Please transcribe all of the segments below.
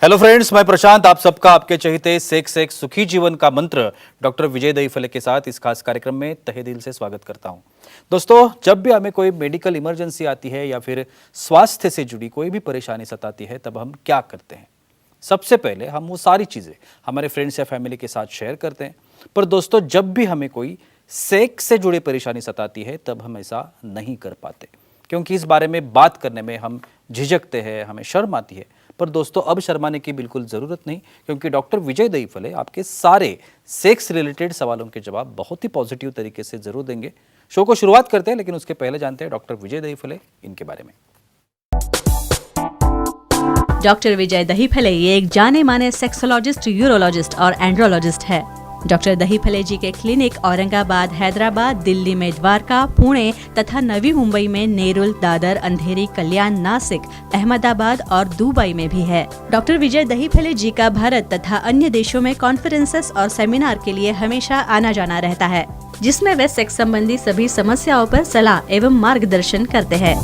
Hello friends, मैं प्रशांत आप सबका आपके चहेते सेक्स एक सुखी जीवन का मंत्र डॉक्टर विजय दहीफले के साथ इस खास कार्यक्रम में तहे दिल से स्वागत करता हूं। दोस्तों, जब भी हमें कोई मेडिकल इमरजेंसी आती है या फिर स्वास्थ्य से जुड़ी कोई भी परेशानी सताती है, तब हम क्या करते हैं? सबसे पहले हम वो सारी चीज़ें हमारे फ्रेंड्स या फैमिली के साथ शेयर करते हैं। पर दोस्तों, जब भी हमें कोई सेक्स से जुड़ी परेशानी सताती है, तब हम ऐसा नहीं कर पाते, क्योंकि इस बारे में बात करने में हम झिझकते हैं, हमें शर्म आती है। पर दोस्तों, अब शर्माने की बिल्कुल ज़रूरत नहीं, क्योंकि डॉक्टर विजय दहीफले आपके सारे सेक्स रिलेटेड सवालों के जवाब बहुत ही पॉजिटिव तरीके से ज़रूर देंगे। शो को शुरुआत करते हैं, लेकिन उसके पहले जानते हैं डॉक्टर विजय दहीफले इनके बारे में। डॉक्टर विजय दहीफले ये एक जाने माने सेक्सोलॉजिस्ट, यूरोलॉजिस्ट और एंड्रोलॉजिस्ट है। डॉक्टर दहीफले जी के क्लिनिक औरंगाबाद, हैदराबाद, दिल्ली में द्वारका, पुणे तथा नवी मुंबई में नेरुल, दादर, अंधेरी, कल्याण, नासिक, अहमदाबाद और दुबई में भी है। डॉक्टर विजय दहीफले जी का भारत तथा अन्य देशों में कॉन्फ्रेंसेस और सेमिनार के लिए हमेशा आना जाना रहता है, जिसमें वे सेक्स संबंधी सभी समस्याओं पर सलाह एवं मार्गदर्शन करते हैं।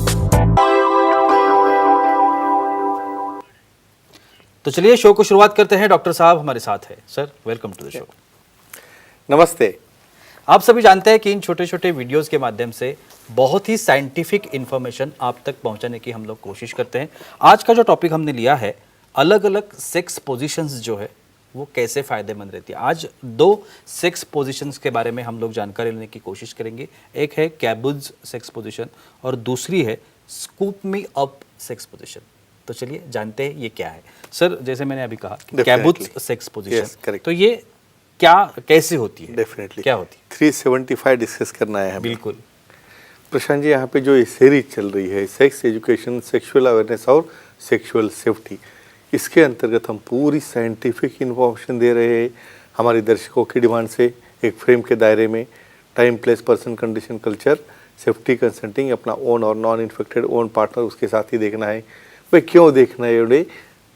तो चलिए शो को शुरुआत करते हैं। डॉक्टर साहब हमारे साथ है। Sir, welcome to the show. नमस्ते। आप सभी जानते हैं कि इन छोटे छोटे वीडियोस के माध्यम से बहुत ही साइंटिफिक इंफॉर्मेशन आप तक पहुंचाने की हम लोग कोशिश करते हैं। आज का जो टॉपिक हमने लिया है, अलग अलग सेक्स पोजीशंस जो है वो कैसे फ़ायदेमंद रहती है। आज दो सेक्स पोजीशंस के बारे में हम लोग जानकारी लेने की कोशिश करेंगे। एक है कैबुज सेक्स पोजीशन और दूसरी है scoop me up sex position. तो चलिए जानते हैं ये क्या है। सर, जैसे मैंने अभी कहा कि कैबुज सेक्स पोजीशन, तो ये क्या कैसे होती है? डेफिनेटली क्या होती है? 375 डिस्कस करना है हमें। बिल्कुल प्रशांत जी, यहाँ पे जो ये सीरीज चल रही है सेक्स एजुकेशन, सेक्सुअल अवेयरनेस और सेक्सुअल सेफ्टी, इसके अंतर्गत हम पूरी साइंटिफिक इन्फॉर्मेशन दे रहे हैं हमारे दर्शकों की डिमांड से, एक फ्रेम के दायरे में। Time, place, person, condition, culture, safety, consulting, अपना ओन और नॉन इन्फेक्टेड ओन पार्टनर उसके साथ ही देखना है। भाई क्यों देखना है? ये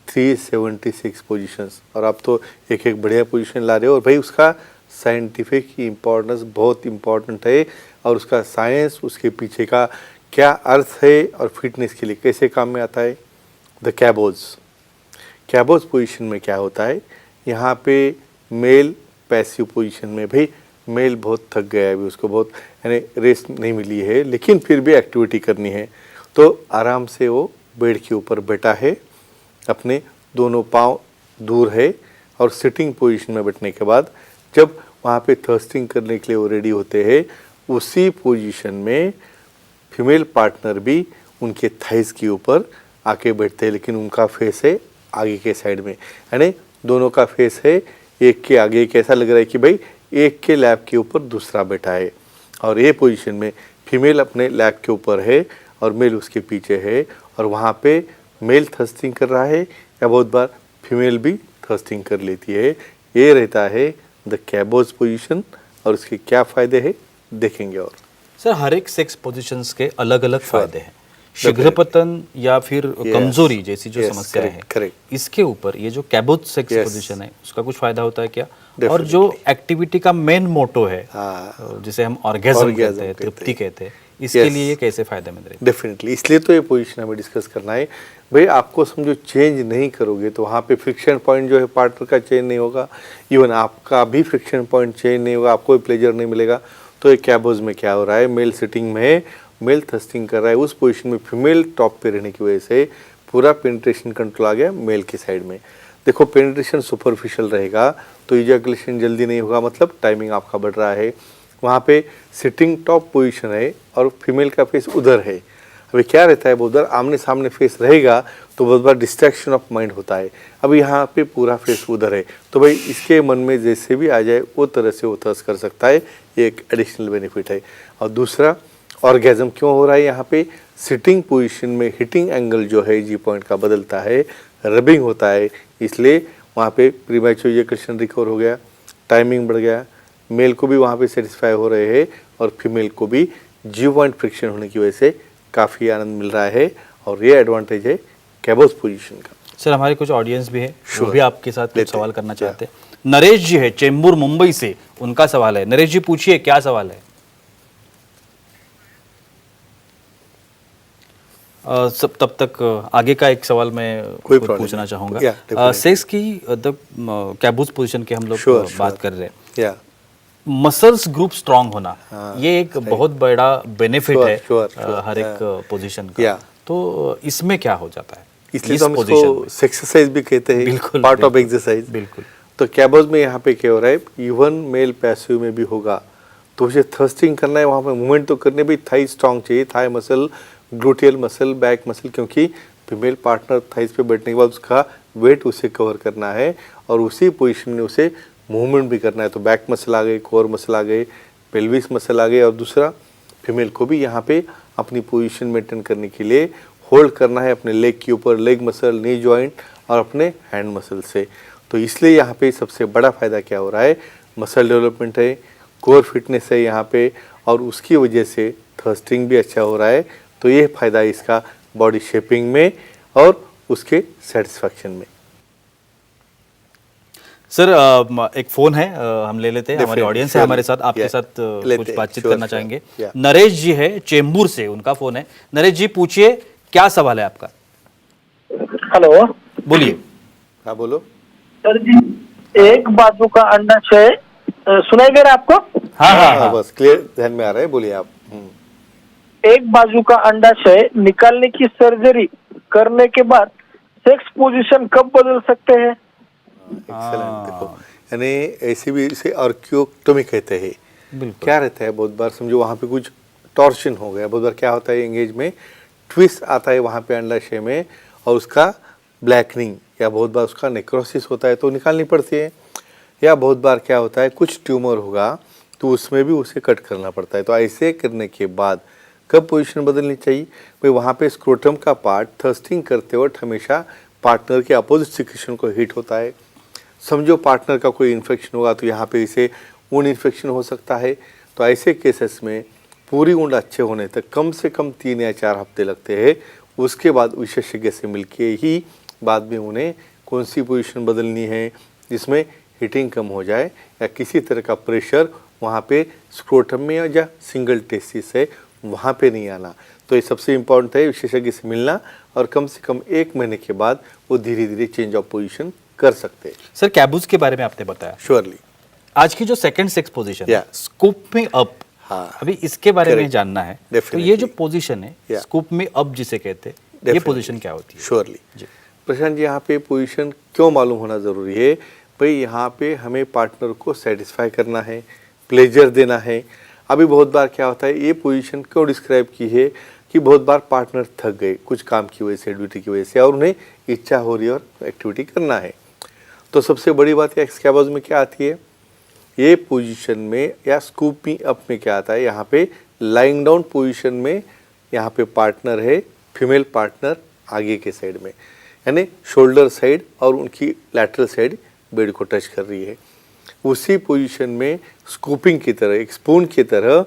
376 पोजीशंस, और आप तो एक एक बढ़िया पोजीशन ला रहे हो, और भाई उसका साइंटिफिक इम्पोर्टेंस बहुत इम्पोर्टेंट है, और उसका साइंस, उसके पीछे का क्या अर्थ है और फिटनेस के लिए कैसे काम में आता है। द कैबोज पोजीशन में क्या होता है, यहाँ पे मेल पैसिव पोजीशन में, भाई मेल बहुत थक गया है, अभी उसको बहुत यानी रेस्ट नहीं मिली है, लेकिन फिर भी एक्टिविटी करनी है, तो आराम से वो बेड के ऊपर बैठा है, अपने दोनों पाँव दूर है, और सिटिंग पोजीशन में बैठने के बाद जब वहाँ पे थर्स्टिंग करने के लिए वो रेडी होते हैं, उसी पोजीशन में फीमेल पार्टनर भी उनके थाइस के ऊपर आके बैठते हैं, लेकिन उनका फेस है आगे के साइड में, यानी दोनों का फेस है एक के आगे। एक ऐसा लग रहा है कि भाई एक के लैब के ऊपर दूसरा बैठा है, और ये पोजीशन में फीमेल अपने लैब के ऊपर है और मेल उसके पीछे है, और वहाँ पे मेल थर्स्टिंग कर रहा है, या बहुत बार फीमेल भी थर्स्टिंग कर लेती है। ये रहता है द कैबोज पोजीशन, और उसके क्या फ़ायदे हैं देखेंगे। और सर, हर एक सेक्स पोजीशंस के अलग अलग फायदे हैं। शीघ्रपतन या फिर कमजोरी जैसी जो समस्या है, इसके ऊपर ये जो कैबोज सेक्स पोजीशन है उसका कुछ फायदा होता है क्या? और जो एक्टिविटी का मेन मोटो है, जिसे हम ऑर्गेज्म कहते हैं, तृप्ति कहते हैं, इसके लिए ये कैसे फायदेमंद है? डेफिनेटली, इसलिए तो ये पोजीशन हमें डिस्कस करना है। भाई आपको समझो चेंज नहीं करोगे तो वहाँ पे फ्रिक्शन पॉइंट जो है पार्टनर का चेंज नहीं होगा, इवन आपका भी फ्रिक्शन पॉइंट चेंज नहीं होगा, आपको भी प्लेजर नहीं मिलेगा। तो ये कैबोज में क्या हो रहा है, मेल सिटिंग में मेल थर्स्टिंग कर रहा है, उस पोजीशन में फीमेल टॉप पे रहने की वजह से पूरा पेनिट्रेशन कंट्रोल आ गया मेल की साइड में। देखो, पेनिट्रेशन सुपरफिशियल रहेगा तो इजैकुलेशन जल्दी नहीं होगा, मतलब टाइमिंग आपका बढ़ रहा है। वहाँ पे सिटिंग टॉप पोजीशन है और फीमेल का फेस उधर है। अभी क्या रहता है, वो उधर आमने सामने फेस रहेगा तो बहुत बार डिस्ट्रैक्शन ऑफ माइंड होता है। अब यहाँ पे पूरा फेस उधर है, तो भाई इसके मन में जैसे भी आ जाए वो तरह से वो थर्स कर सकता है, ये एक एडिशनल बेनिफिट है। और दूसरा, ऑर्गेज्म क्यों हो रहा है यहाँ पे, सिटिंग पोजीशन में हिटिंग एंगल जो है जी पॉइंट का बदलता है, रबिंग होता है, इसलिए वहाँ पे प्रीमैच्योर इजैकुलेशन रिकवर हो गया, टाइमिंग बढ़ गया, मेल को भी वहाँ पे सेटिस्फाई हो रहे हैं और फीमेल को भी जी पॉइंट फ्रिक्शन होने की वजह से काफ़ी आनंद मिल रहा है, और ये एडवांटेज है कैबोज पोजीशन का। सर, हमारे कुछ ऑडियंस भी है, वो भी आपके साथ कुछ सवाल करना चाहते हैं। नरेश जी है चेंबूर मुंबई से, उनका सवाल है। नरेश जी, पूछिए, क्या सवाल है? सब तब तक आगे का एक सवाल मैं कोई खुद problem पूछना नहीं। चाहूँगा। Yeah, definitely. सेक्स की कैबूज पोजीशन के हम लोग Sure, बात sure. कर रहे हैं। या मसल्स ग्रुप स्ट्रांग होना, हाँ, ये एक बहुत बड़ा बेनिफिट Sure, है sure, sure. हर एक पोजीशन का। Yeah. तो इसमें क्या हो जाता है इसलिए इस तो हम पोजीशन में? इसको एक्सरसाइज भी कहते हैं, बिल्कुल, पार्ट ऑफ बिल्कुल, एक्सरसाइज। बिल्कुल। तो कैबोज में यहाँ पे क्या हो रहा है, इवन मेल पैसिव में भी होगा, तो उसे थर्स्टिंग करना है, वहाँ पे मूवमेंट तो करने भी थाई स्ट्रांग चाहिए, thigh muscle, gluteal muscle, back muscle, क्योंकि फीमेल पार्टनर थाइस पे बैठने के बाद उसका वेट उसे कवर करना है और उसी पोजीशन में उसे मूवमेंट भी करना है। तो बैक मसल आ गए, कोर मसल आ गए, पेल्विस मसल आ गए, और दूसरा फीमेल को भी यहाँ पे अपनी पोजीशन मेंटेन करने के लिए होल्ड करना है अपने लेग के ऊपर, लेग मसल, नी जॉइंट और अपने हैंड मसल से। तो इसलिए यहाँ पे सबसे बड़ा फ़ायदा क्या हो रहा है, मसल डेवलपमेंट है, कोर फिटनेस है यहाँ पे, और उसकी वजह से थर्स्टिंग भी अच्छा हो रहा है। तो ये फ़ायदा है इसका बॉडी शेपिंग में और उसके सेटिस्फैक्शन में। सर एक फोन है, हम ले लेते हैं। हमारी Definitely, ऑडियंस है surely. हमारे साथ, आपके Yeah. साथ लेते कुछ हैं, बातचीत sure, करना sure. चाहेंगे। Yeah. नरेश जी है चेंबूर से, उनका फोन है। नरेश जी पूछिए, क्या सवाल है आपका? हेलो बोलिए। हाँ बोलो। सर जी, एक बाजू का अंडाशय सुनाई दे रहा है आपको? हाँ हाँ हाँ, बस क्लियर ध्यान में आ रहा है, बोलिए आप। एक बाजू का अंडाशय निकालने की सर्जरी करने के बाद सेक्स पोजीशन कब बदल सकते हैं? एक्सेलेंट। देखो, यानी ऐसे भी इसे ऑर्कियोटोमी कहते हैं। बिल्कुल। क्या रहता है, बहुत बार समझो वहाँ पे कुछ टॉर्शन हो गया, बहुत बार क्या होता है एंगेज में ट्विस्ट आता है वहाँ पे अंडाशय में, और उसका ब्लैकनिंग या बहुत बार उसका नेक्रोसिस होता है तो निकालनी पड़ती है, या बहुत बार क्या होता है कुछ ट्यूमर होगा तो उसमें भी उसे कट करना पड़ता है। तो ऐसे करने के बाद कब पोजीशन बदलनी चाहिए भाई, वहाँ पे स्क्रोटम का पार्ट थर्स्टिंग करते वक्त हमेशा पार्टनर के अपोजिट सिक्रेशन को हिट होता है। समझो पार्टनर का कोई इन्फेक्शन होगा तो यहाँ पे इसे ऊन इन्फेक्शन हो सकता है। तो ऐसे केसेस में पूरी ऊन अच्छे होने तक कम से कम 3 या 4 हफ्ते लगते हैं। उसके बाद विशेषज्ञ से मिलके ही बाद में उन्हें कौन सी पोजीशन बदलनी है जिसमें हीटिंग कम हो जाए या किसी तरह का प्रेशर वहाँ पे स्क्रोटम में या सिंगल टेस्टिस है वहाँ पे नहीं आना। तो ये सबसे इम्पोर्टेंट है, विशेषज्ञ से मिलना, और कम से कम 1 महीने के बाद वो धीरे धीरे चेंज ऑफ पोजीशन कर सकते हैं। सर कैबूज के बारे में आपने बताया, श्योरली। आज की जो सेकंड सेक्स पोजीशन है, Yeah. स्कूप में अप, हाँ। अभी इसके बारे में Correct. जानना है। तो Definitely. ये जो पोजीशन है Yeah. स्कूप में अप जिसे कहते हैं, ये Definitely. पोजीशन क्या होती है? श्योरली। जी। प्रशांत जी, यहाँ पे पोजीशन क्यों मालूम होना ज़रूरी है भाई, यहाँ पे हमें पार्टनर को सेटिस्फाई करना है, प्लेजर देना है। अभी बहुत बार क्या होता है, ये पोजीशन क्यों डिस्क्राइब की है कि बहुत बार पार्टनर थक गए कुछ काम की वजह से, ड्यूटी की वजह से, और उन्हें इच्छा हो रही है और एक्टिविटी करना है। तो सबसे बड़ी बात है स्कैबोज में क्या आती है, ये पोजीशन में या स्कूपिंग अप में क्या आता है, यहाँ पे लाइंग डाउन पोजीशन में यहाँ पे पार्टनर है, फीमेल पार्टनर आगे के साइड में, यानी शोल्डर साइड और उनकी लैटरल साइड बेड को टच कर रही है। उसी पोजीशन में स्कूपिंग की तरह, एक स्पून की तरह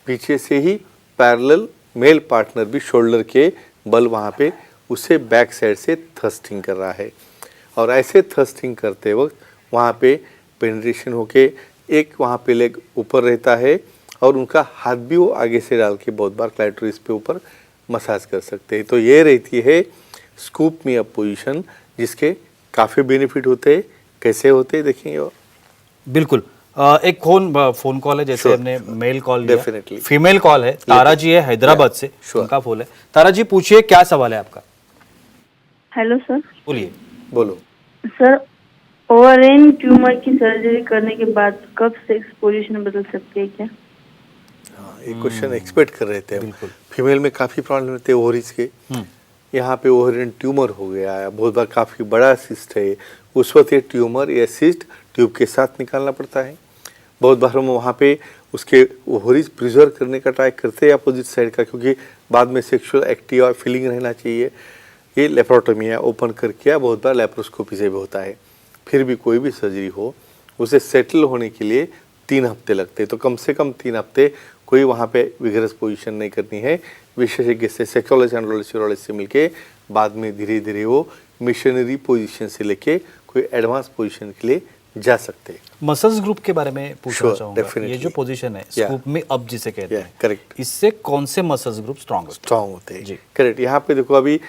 पीछे से ही पैरेलल मेल पार्टनर भी शोल्डर के बल वहाँ पे उसे बैक साइड से थर्स्टिंग कर रहा है। और ऐसे थर्स्टिंग करते वक्त वहाँ पे पेनिट्रेशन होके एक वहाँ पे लेग ऊपर रहता है और उनका हाथ भी वो आगे से डाल के बहुत बार क्लाइटोरिस पे ऊपर मसाज कर सकते हैं। तो ये रहती है स्कूप मी अप पोजीशन, जिसके काफ़ी बेनिफिट होते हैं। कैसे होते हैं देखेंगे। और बिल्कुल। एक फोन कॉल है, जैसे Sure, हमने मेल कॉल लिया, Definitely. फीमेल कॉल है। तारा जी है हैदराबाद से, Sure. उनका फोन है। तारा जी पूछिए, क्या सवाल है आपका? Hello sir. बोलिए। बोलो। सर, ओवरिन ट्यूमर की सर्जरी करने के बाद कब सेक्स पोजीशन बदल सकती है क्या? हाँ, एक क्वेश्चन एक्सपेक्ट कर रहे थे हम। बिल्कुल। फीमेल में काफ़ी प्रॉब्लम रहते हैं ओवरीज के। यहाँ पे ओवरिन ट्यूमर हो गया है, बहुत बार काफ़ी बड़ा सिस्ट है, उस वक्त ये ट्यूमर या सिस्ट ट्यूब के साथ निकालना पड़ता है। बहुत बार हम वहाँ पे उसके ओवरीज प्रिजर्व करने का ट्राई करते हैं अपोजिट साइड का, क्योंकि बाद में सेक्सुअल एक्टिव और फीलिंग रहना चाहिए। ये लेप्रोटोमी है, ओपन करके, या बहुत बार लेप्रोस्कोपी से भी होता है। फिर भी कोई भी सर्जरी हो, उसे सेटल होने के लिए 3 हफ्ते लगते हैं। तो कम से कम 3 हफ्ते कोई वहाँ पे विगरस पोजीशन नहीं करनी है। विशेषज्ञ से, सेक्सोलॉजिस्ट, एंड्रोलॉजिस्ट, यूरोलॉजिस्ट से मिलके बाद में धीरे धीरे वो मिशनरी पोजीशन से लेके कोई एडवांस पोजीशन के लिए जा सकते हैं। मसल्स ग्रुप के बारे में पूछना Sure, चाहूंगा। definitely. ये जो पोजीशन है Yeah. स्कूप में अप जिसे कहते Yeah, हैं, correct. इससे कौन से मसल्स ग्रुप स्ट्रांग होते स्ट्रांग होते जी। हैं। करेक्ट। यहाँ पे देखो अभी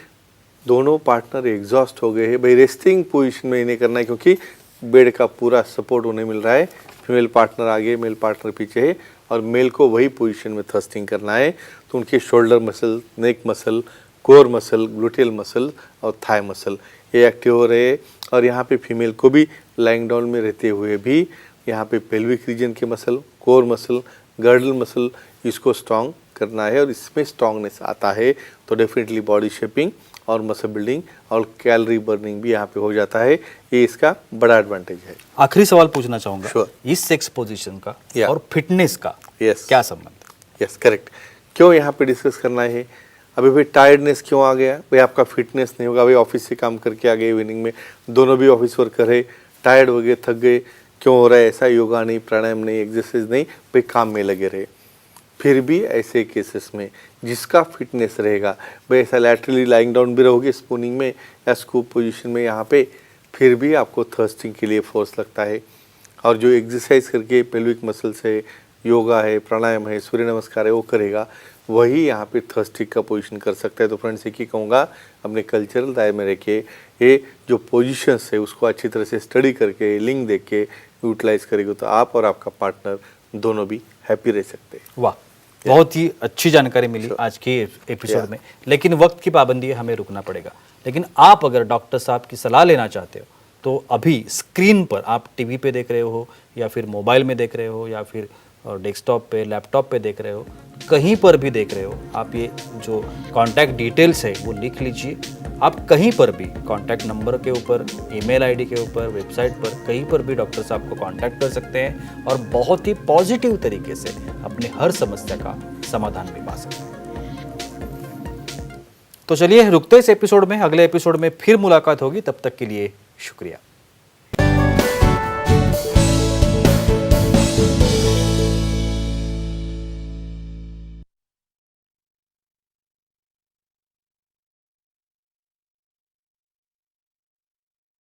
दोनों पार्टनर एग्जॉस्ट हो गए हैं भाई, रेस्टिंग पोजीशन में इन्हें करना है क्योंकि बेड का पूरा सपोर्ट उन्हें मिल रहा है। फीमेल पार्टनर आगे, मेल पार्टनर पीछे है और मेल को वही पोजीशन में थ्रस्टिंग करना है। तो उनके shoulder muscle, neck muscle, core muscle, gluteal muscle और थाई मसल ये एक्टिव हो रहे हैं। और यहाँ पे फीमेल को भी लाइंग डाउन में रहते हुए भी यहाँ पे पेल्विक रीजन के muscle, core muscle, girdle muscle इसको स्ट्रांग करना है और इसमें स्ट्रांगनेस आता है तो डेफिनेटली बॉडी शेपिंग और मसल बिल्डिंग और कैलोरी बर्निंग भी यहाँ पे हो जाता है। ये इसका बड़ा एडवांटेज है। आखिरी सवाल पूछना चाहूंगा। Sure. इस सेक्स पोजीशन का Yeah. और फिटनेस का Yes. क्या संबंध? Yes correct. क्यों यहाँ पे डिस्कस करना है? अभी भाई टायर्डनेस क्यों आ गया भाई? आपका फिटनेस नहीं होगा भाई, ऑफिस से काम करके आ गए इवनिंग में, दोनों भी ऑफिस वर्कर है, टायर्ड हो गए, थक गए, क्यों हो रहा है ऐसा? योगा नहीं, प्राणायाम नहीं, एक्सरसाइज नहीं, भाई काम में लगे रहे। फिर भी ऐसे केसेस में जिसका फिटनेस रहेगा भाई, ऐसा लैटरली लाइंग डाउन भी रहोगे स्पूनिंग में या स्कूप पोजीशन में यहाँ पे, फिर भी आपको थर्स्टिंग के लिए फोर्स लगता है। और जो एक्सरसाइज करके पेल्विक मसल्स है, योगा है, प्राणायाम है, सूर्य नमस्कार है, वो करेगा, वही यहाँ पे थर्स्टिंग का पोजीशन कर सकता है। तो फ्रेंड्स एक ही कहूँगा, अपने कल्चरल दायरे में रह के ये जो पोजीशंस है उसको अच्छी तरह से स्टडी करके, लिंक देख के यूटिलाइज करेगा तो आप और आपका पार्टनर दोनों भी हैप्पी रह सकते हैं। वाह, बहुत ही अच्छी जानकारी मिली आज के एपिसोड में। लेकिन वक्त की पाबंदी है, हमें रुकना पड़ेगा। लेकिन आप अगर डॉक्टर साहब की सलाह लेना चाहते हो तो अभी स्क्रीन पर आप टीवी पे देख रहे हो या फिर मोबाइल में देख रहे हो या फिर डेस्कटॉप पे, लैपटॉप पे देख रहे हो, कहीं पर भी देख रहे हो, आप ये जो कॉन्टैक्ट डिटेल्स है वो लिख लीजिए। आप कहीं पर भी कॉन्टैक्ट नंबर के ऊपर, ईमेल आईडी के ऊपर, वेबसाइट पर, कहीं पर भी डॉक्टर साहब को कॉन्टैक्ट कर सकते हैं और बहुत ही पॉजिटिव तरीके से अपने हर समस्या का समाधान भी पा सकते हैं। तो चलिए रुकते इस एपिसोड में, अगले एपिसोड में फिर मुलाकात होगी। तब तक के लिए शुक्रिया।